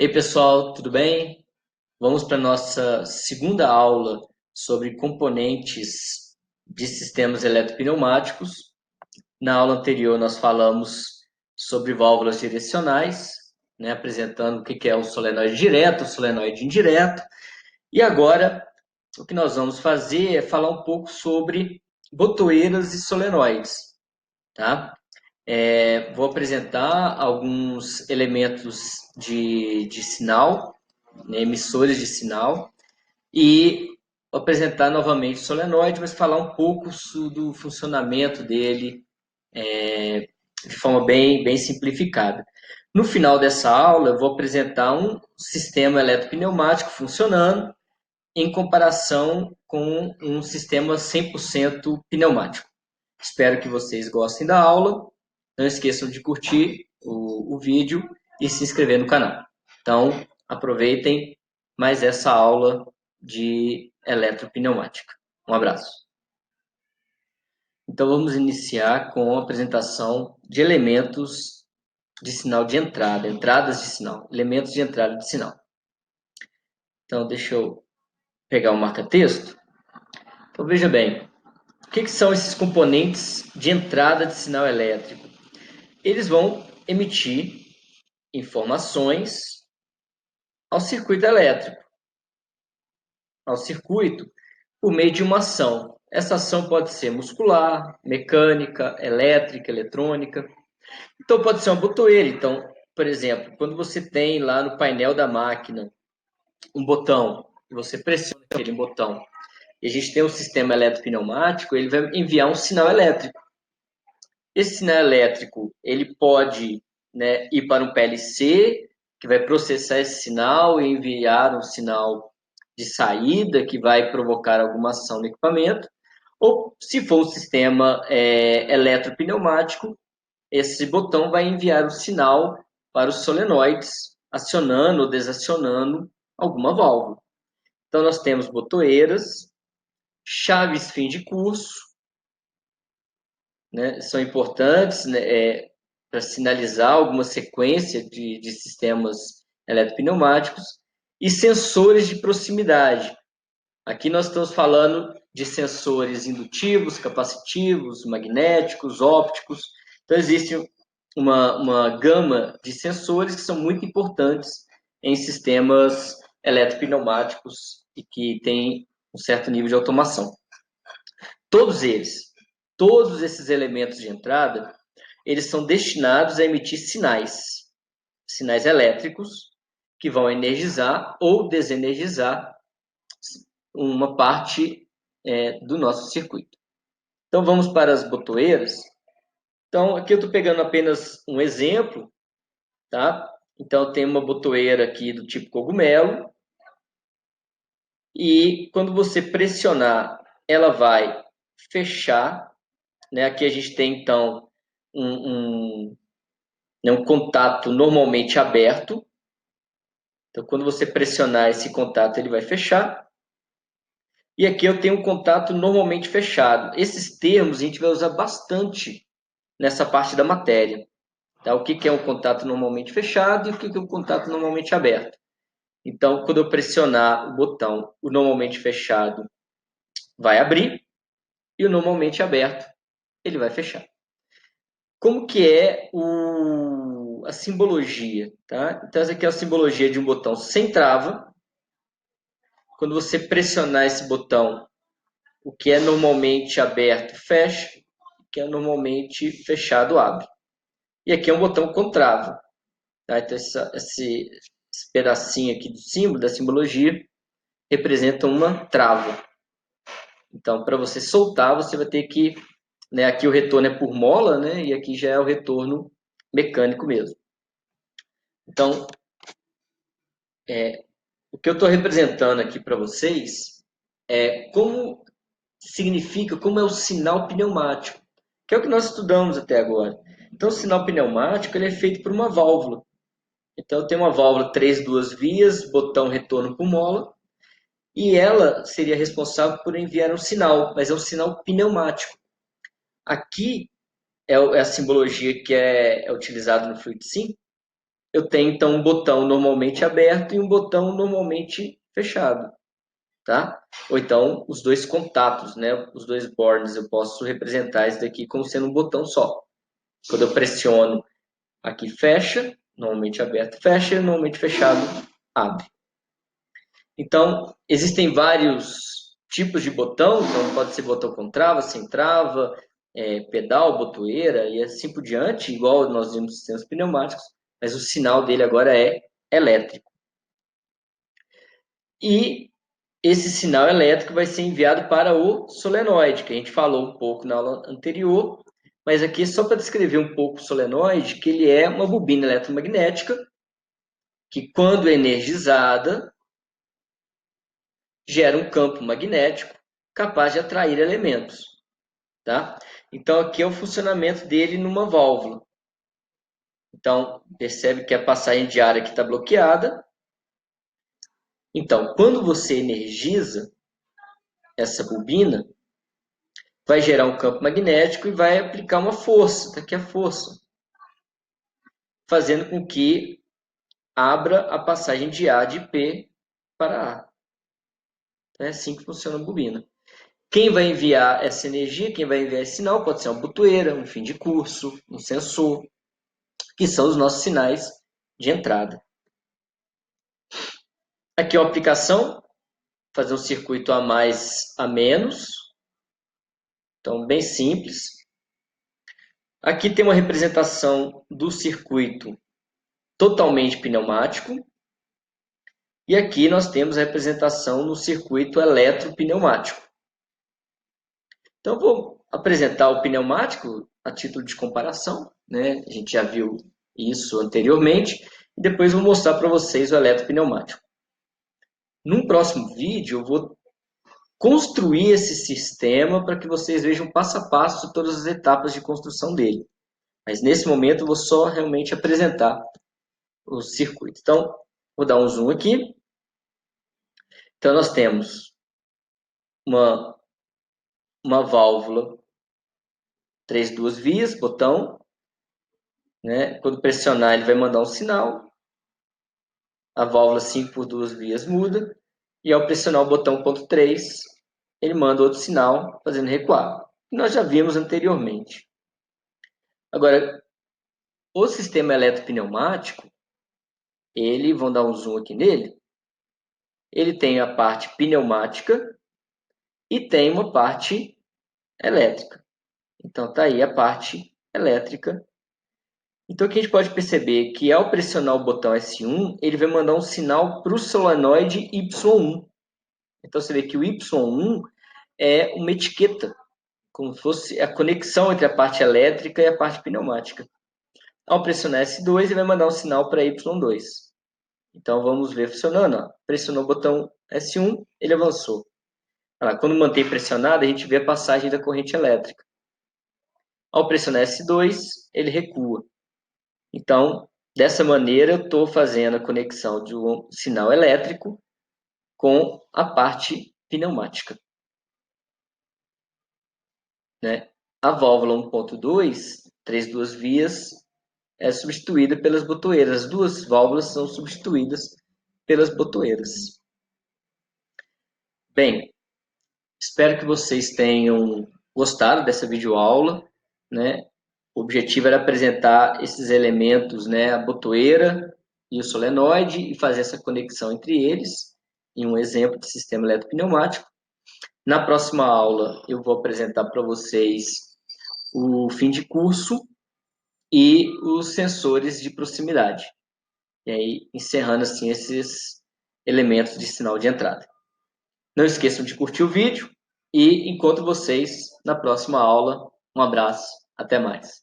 Ei pessoal, tudo bem? Vamos para a nossa segunda aula sobre componentes de sistemas eletropneumáticos. Na aula anterior nós falamos sobre válvulas direcionais, né, apresentando o que é o solenoide direto, o solenoide indireto. E agora o que nós vamos fazer é falar um pouco sobre botoeiras e solenoides, tá? Vou apresentar alguns elementos de sinal, né, emissores de sinal, e apresentar novamente o solenoide, mas falar um pouco do funcionamento dele de forma bem simplificada. No final dessa aula, eu vou apresentar um sistema eletropneumático funcionando em comparação com um sistema 100% pneumático. Espero que vocês gostem da aula. Não esqueçam de curtir o vídeo e se inscrever no canal. Então, aproveitem mais essa aula de eletropneumática. Um abraço. Então, vamos iniciar com a apresentação de elementos de sinal de entrada, entradas de sinal, elementos de entrada de sinal. Então, deixa eu pegar o marca-texto. Então, veja bem, o que são esses componentes de entrada de sinal elétrico? Eles vão emitir informações ao circuito elétrico, ao circuito, por meio de uma ação. Essa ação pode ser muscular, mecânica, elétrica, eletrônica. Então, pode ser uma botoeira. Então, por exemplo, quando você tem lá no painel da máquina um botão, e você pressiona aquele botão, e a gente tem um sistema eletropneumático, ele vai enviar um sinal elétrico. Esse sinal elétrico, ele pode, né, ir para um PLC, que vai processar esse sinal e enviar um sinal de saída que vai provocar alguma ação no equipamento, ou se for um sistema eletropneumático, esse botão vai enviar o sinal para os solenoides, acionando ou desacionando alguma válvula. Então, nós temos botoeiras, chaves fim de curso, né, são importantes, né, para sinalizar alguma sequência de sistemas eletropneumáticos, e sensores de proximidade. Aqui nós estamos falando de sensores indutivos, capacitivos, magnéticos, ópticos. Então, existe uma gama de sensores que são muito importantes em sistemas eletropneumáticos e que têm um certo nível de automação. Todos eles, todos esses elementos de entrada, eles são destinados a emitir sinais, sinais elétricos, que vão energizar ou desenergizar uma parte do nosso circuito. Então, vamos para as botoeiras. Então, aqui eu estou pegando apenas um exemplo, tá? Então, tem uma botoeira aqui do tipo cogumelo, e quando você pressionar, ela vai fechar, né? Aqui a gente tem, então, um contato normalmente aberto. Então, quando você pressionar esse contato, ele vai fechar. E aqui eu tenho um contato normalmente fechado. Esses termos a gente vai usar bastante nessa parte da matéria. Tá? O que é um contato normalmente fechado e o que é um contato normalmente aberto. Então, quando eu pressionar o botão, o normalmente fechado vai abrir e o normalmente aberto ele vai fechar. Como que é a simbologia? Tá? Então, essa aqui é a simbologia de um botão sem trava. Quando você pressionar esse botão, o que é normalmente aberto fecha, o que é normalmente fechado abre. E aqui é um botão com trava. Tá? Então, esse pedacinho aqui do símbolo, da simbologia, representa uma trava. Então, para você soltar, você vai ter que... Né, aqui o retorno é por mola, né, e aqui já é o retorno mecânico mesmo. Então, o que eu estou representando aqui para vocês é como significa, como é o sinal pneumático, que é o que nós estudamos até agora. Então, o sinal pneumático ele é feito por uma válvula. Então, tem uma válvula 2 vias, botão retorno por mola, e ela seria responsável por enviar um sinal, mas é um sinal pneumático. Aqui é a simbologia que é utilizada no Fluid Sim, eu tenho então um botão normalmente aberto e um botão normalmente fechado, tá? Ou então os dois contatos, né? Os dois bornes, eu posso representar isso daqui como sendo um botão só. Quando eu pressiono aqui fecha, normalmente aberto fecha, normalmente fechado abre. Então, existem vários tipos de botão, então pode ser botão com trava, sem trava, pedal, botoeira e assim por diante, igual nós vimos nos sistemas pneumáticos, mas o sinal dele agora é elétrico. E esse sinal elétrico vai ser enviado para o solenoide, que a gente falou um pouco na aula anterior, mas aqui só para descrever um pouco o solenoide, que ele é uma bobina eletromagnética que, quando energizada, gera um campo magnético capaz de atrair elementos, tá? Então, aqui é o funcionamento dele numa válvula. Então, percebe que a passagem de ar aqui está bloqueada. Então, quando você energiza essa bobina, vai gerar um campo magnético e vai aplicar uma força, tá aqui a força, fazendo com que abra a passagem de A de P para A. É assim que funciona a bobina. Quem vai enviar essa energia, quem vai enviar esse sinal, pode ser uma botoeira, um fim de curso, um sensor, que são os nossos sinais de entrada. Aqui é uma aplicação, fazer um circuito A mais, A menos. Então, bem simples. Aqui tem uma representação do circuito totalmente pneumático. E aqui nós temos a representação no circuito eletropneumático. Então, vou apresentar o pneumático a título de comparação, né? A gente já viu isso anteriormente. E depois vou mostrar para vocês o eletropneumático. Num próximo vídeo, eu vou construir esse sistema para que vocês vejam passo a passo todas as etapas de construção dele. Mas nesse momento eu vou só realmente apresentar o circuito. Então, vou dar um zoom aqui. Então, nós temos uma válvula 2 vias, botão, né? Quando pressionar ele vai mandar um sinal, a válvula 5 por 2 vias muda, e ao pressionar o botão ponto 3, ele manda outro sinal fazendo recuar, que nós já vimos anteriormente. Agora, o sistema eletropneumático, ele, vamos dar um zoom aqui nele, ele tem a parte pneumática e tem uma parte elétrica. Então, tá aí a parte elétrica. Então, o que a gente pode perceber é que ao pressionar o botão S1, ele vai mandar um sinal para o solenoide Y1. Então, você vê que o Y1 é uma etiqueta, como se fosse a conexão entre a parte elétrica e a parte pneumática. Ao pressionar S2, ele vai mandar um sinal para Y2. Então, vamos ver funcionando. Ó. Pressionou o botão S1, ele avançou. Quando mantém pressionado, a gente vê a passagem da corrente elétrica. Ao pressionar S2, ele recua. Então, dessa maneira, eu estou fazendo a conexão de um sinal elétrico com a parte pneumática. Né? A válvula 1.2, 2 vias, é substituída pelas botoeiras. As duas válvulas são substituídas pelas botoeiras. Bem, espero que vocês tenham gostado dessa videoaula, né? O objetivo era apresentar esses elementos, né? A botoeira e o solenoide e fazer essa conexão entre eles em um exemplo de sistema eletropneumático. Na próxima aula eu vou apresentar para vocês o fim de curso e os sensores de proximidade. E aí, encerrando assim esses elementos de sinal de entrada. Não esqueçam de curtir o vídeo e encontro vocês na próxima aula. Um abraço, até mais.